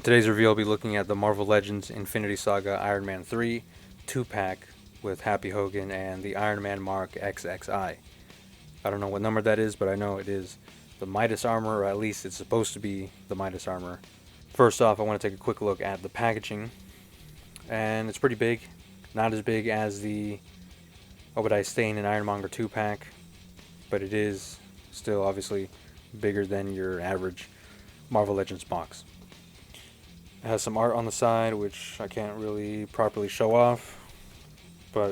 In today's review, I'll be looking at the Marvel Legends Infinity Saga Iron Man 3 2-pack with Happy Hogan and the Iron Man Mark XXI. I don't know what number that is, but I know it is the Midas armor, or at least it's supposed to be the Midas armor. First off, I want to take a quick look at the packaging, and it's pretty big. Not as big as the Obadiah Stane and Ironmonger 2-pack, but it is still obviously bigger than your average Marvel Legends box. It has some art on the side, which I can't really properly show off, but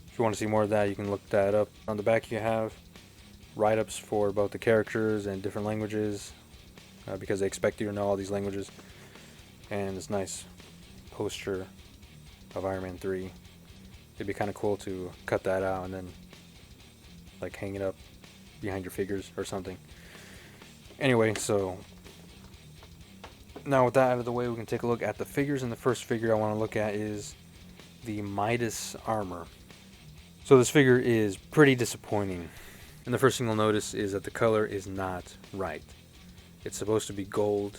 if you want to see more of that, you can look that up. On the back, you have write-ups for both the characters and different languages, because they expect you to know all these languages. And this nice poster of Iron Man 3. It'd be kind of cool to cut that out and then like hang it up behind your figures or something. Anyway, so now with that out of the way, we can take a look at the figures. And the first figure I want to look at is the Midas armor. So this figure is pretty disappointing. And the first thing you'll notice is that the color is not right. It's supposed to be gold,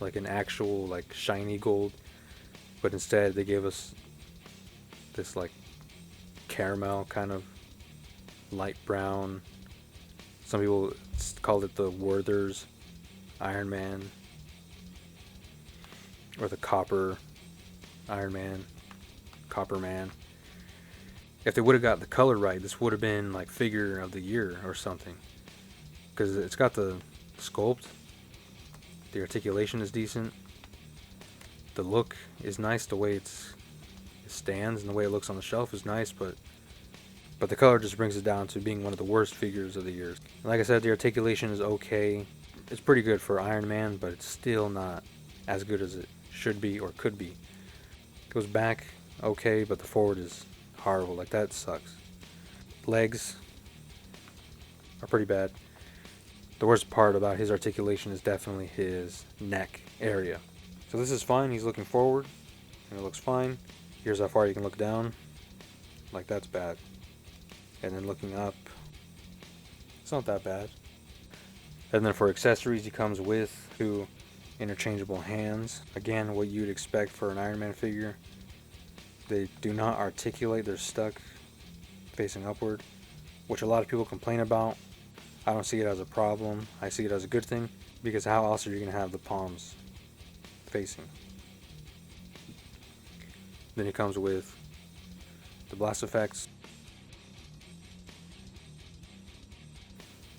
like an actual like shiny gold, but instead they gave us this like caramel kind of light brown. Some people called it the Werther's Iron Man, or the Copper Iron Man, Copper Man. If they would have got the color right, this would have been like figure of the year or something, because it's got the sculpt, the articulation is decent, the look is nice, the way it stands and the way it looks on the shelf is nice, but the color just brings it down to being one of the worst figures of the year. Like I said, the articulation is okay. It's pretty good for Iron Man, but it's still not as good as it should be or could be. It goes back okay, but the forward is horrible. Like, that sucks. Legs are pretty bad. The worst part about his articulation is definitely his neck area. So this is fine. He's looking forward, and it looks fine. Here's how far you can look down. Like, that's bad. And then looking up, it's not that bad. And then for accessories, he comes with 2 interchangeable hands. Again, what you'd expect for an Iron Man figure. They do not articulate. They're stuck facing upward, which a lot of people complain about. I don't see it as a problem. I see it as a good thing, because how else are you going to have the palms facing? Then he comes with the blast effects.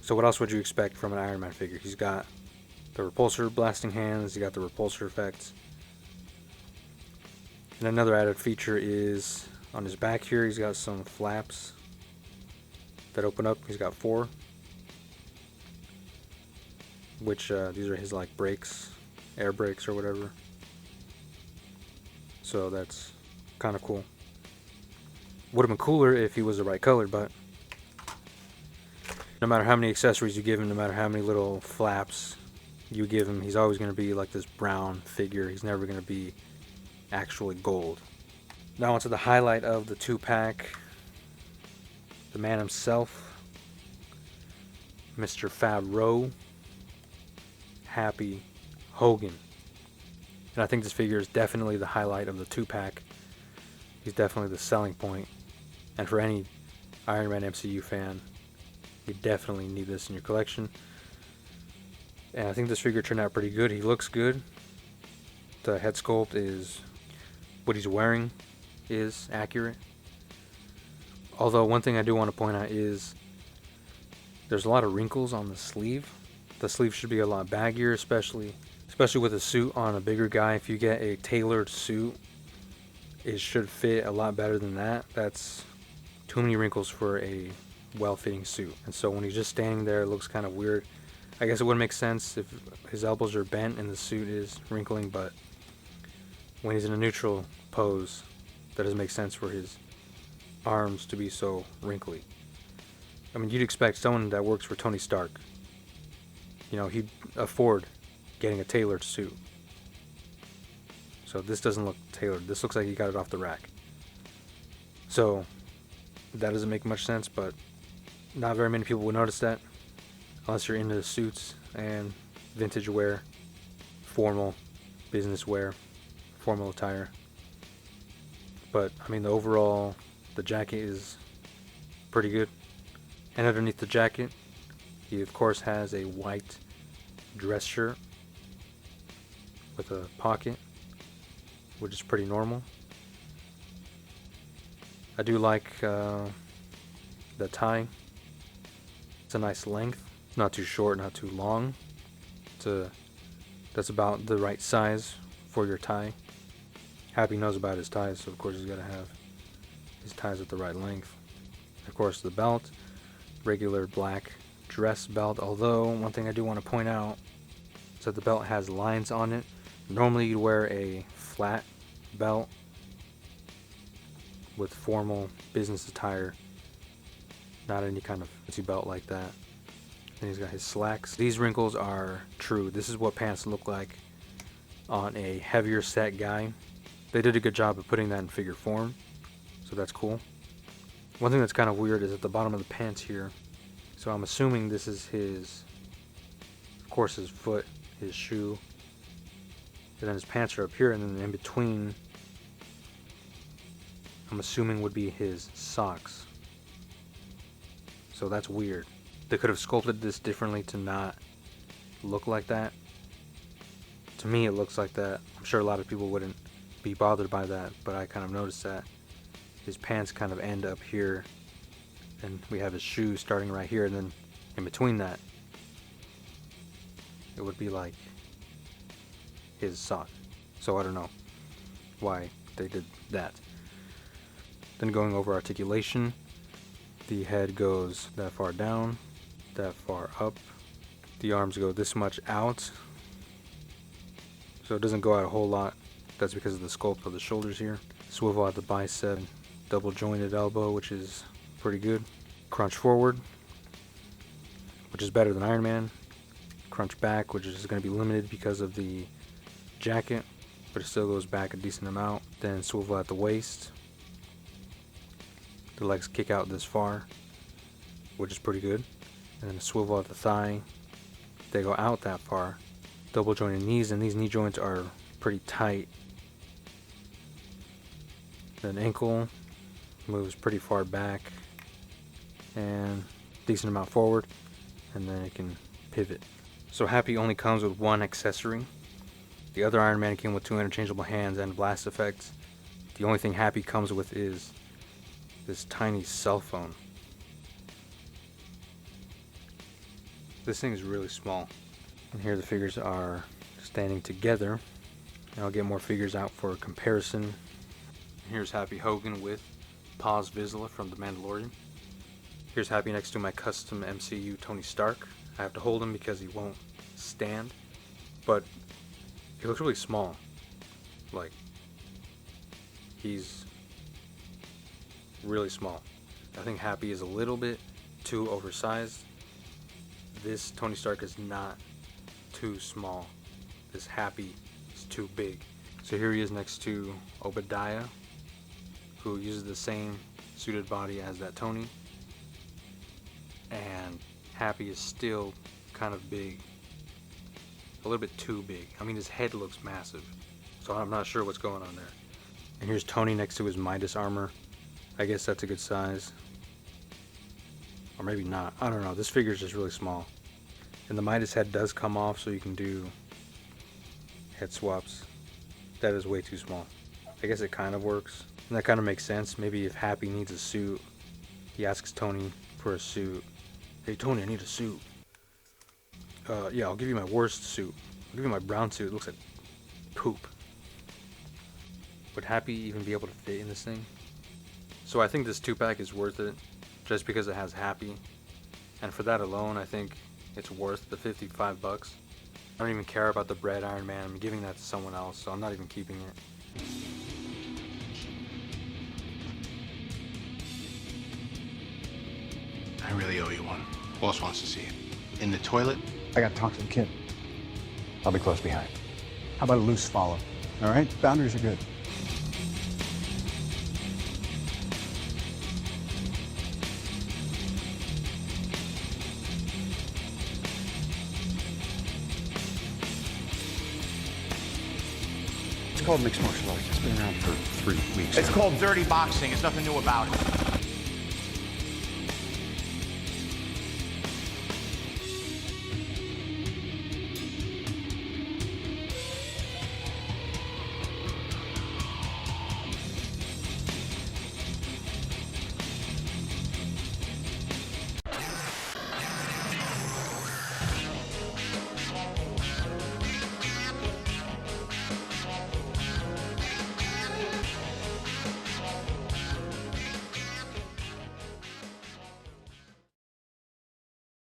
So what else would you expect from an Iron Man figure? He's got the repulsor blasting hands, he's got the repulsor effects. And another added feature is on his back here, he's got some flaps that open up. He's got 4, which these are his like brakes, air brakes or whatever. So that's kind of cool. Would have been cooler if he was the right color, but no matter how many accessories you give him, no matter how many little flaps you give him, he's always going to be like this brown figure. He's never going to be actually gold. Now onto the highlight of the 2-pack. The man himself, Mr. Favreau, Happy Hogan. And I think this figure is definitely the highlight of the 2-pack. He's definitely the selling point. And for any Iron Man MCU fan, you definitely need this in your collection. And I think this figure turned out pretty good. He looks good. The head sculpt is, what he's wearing is accurate. Although one thing I do want to point out is there's a lot of wrinkles on the sleeve. The sleeve should be a lot baggier, especially with a suit on a bigger guy. If you get a tailored suit, it should fit a lot better than that. That's too many wrinkles for a well-fitting suit. And so when he's just standing there, it looks kind of weird. I guess it would make sense if his elbows are bent and the suit is wrinkling, but when he's in a neutral pose, that doesn't make sense for his arms to be so wrinkly. I mean, you'd expect someone that works for Tony Stark, he'd afford getting a tailored suit. So this doesn't look tailored. This looks like he got it off the rack. So that doesn't make much sense, but not very many people will notice that, unless you're into suits and vintage wear, formal business wear, formal attire. But I mean, the jacket is pretty good. And underneath the jacket, he of course has a white dress shirt with a pocket, which is pretty normal. I do like the tie. It's a nice length. It's not too short, not too long. That's about the right size for your tie. Happy knows about his ties, so of course he's got to have his ties at the right length. Of course, the belt, regular black dress belt. Although one thing I do want to point out is that the belt has lines on it. Normally you'd wear a flat belt with formal business attire, not any kind of fancy belt like that. Then he's got his slacks. These wrinkles are true. This is what pants look like on a heavier set guy. They did a good job of putting that in figure form, so that's cool. One thing that's kind of weird is at the bottom of the pants here. So I'm assuming this is his, of course, his foot, his shoe, and then his pants are up here, and then in between, I'm assuming would be his socks. So that's weird. They could have sculpted this differently to not look like that. To me, it looks like that. I'm sure a lot of people wouldn't be bothered by that, but I kind of noticed that his pants kind of end up here, and we have his shoes starting right here, and then in between that, it would be like his sock. So I don't know why they did that. Then going over articulation, the head goes that far down, that far up. The arms go this much out, so it doesn't go out a whole lot. That's because of the sculpt of the shoulders here. Swivel at the bicep, double jointed elbow, which is pretty good. Crunch forward, which is better than Iron Man. Crunch back, which is going to be limited because of the jacket, but it still goes back a decent amount. Then swivel at the waist. The legs kick out this far, which is pretty good. And then a swivel at the thigh. They go out that far. Double jointed knees, and these knee joints are pretty tight. Then ankle moves pretty far back and decent amount forward, and then it can pivot. So Happy only comes with one accessory. The other Iron Man came with 2 interchangeable hands and blast effects. The only thing Happy comes with is this tiny cell phone. This thing is really small. And here the figures are standing together. And I'll get more figures out for comparison. Here's Happy Hogan with Paz Vizsla from The Mandalorian. Here's Happy next to my custom MCU Tony Stark. I have to hold him because he won't stand, but he looks really small. Like, he's really small. I think Happy is a little bit too oversized. This Tony Stark is not too small. This Happy is too big. So here he is next to Obadiah, who uses the same suited body as that Tony. And Happy is still kind of big. A little bit too big. I mean, his head looks massive. So I'm not sure what's going on there. And here's Tony next to his Midas armor. I guess that's a good size. Or maybe not. I don't know. This figure is just really small. And the Midas head does come off, so you can do head swaps. That is way too small. I guess it kind of works. And that kind of makes sense. Maybe if Happy needs a suit, he asks Tony for a suit. Hey Tony, I need a suit. Yeah, I'll give you my worst suit. I'll give you my brown suit. It looks like poop. Would Happy even be able to fit in this thing? So I think this 2-pack is worth it, just because it has Happy. And for that alone, I think it's worth the $55. I don't even care about the Bread Iron Man. I'm giving that to someone else, so I'm not even keeping it. I really owe you one. Boss wants to see you. In the toilet? I gotta talk to the kid. I'll be close behind. How about a loose follow? All right? Boundaries are good. called mixed martial arts. It's been around for 3 weeks. It's called dirty boxing. There's nothing new about it.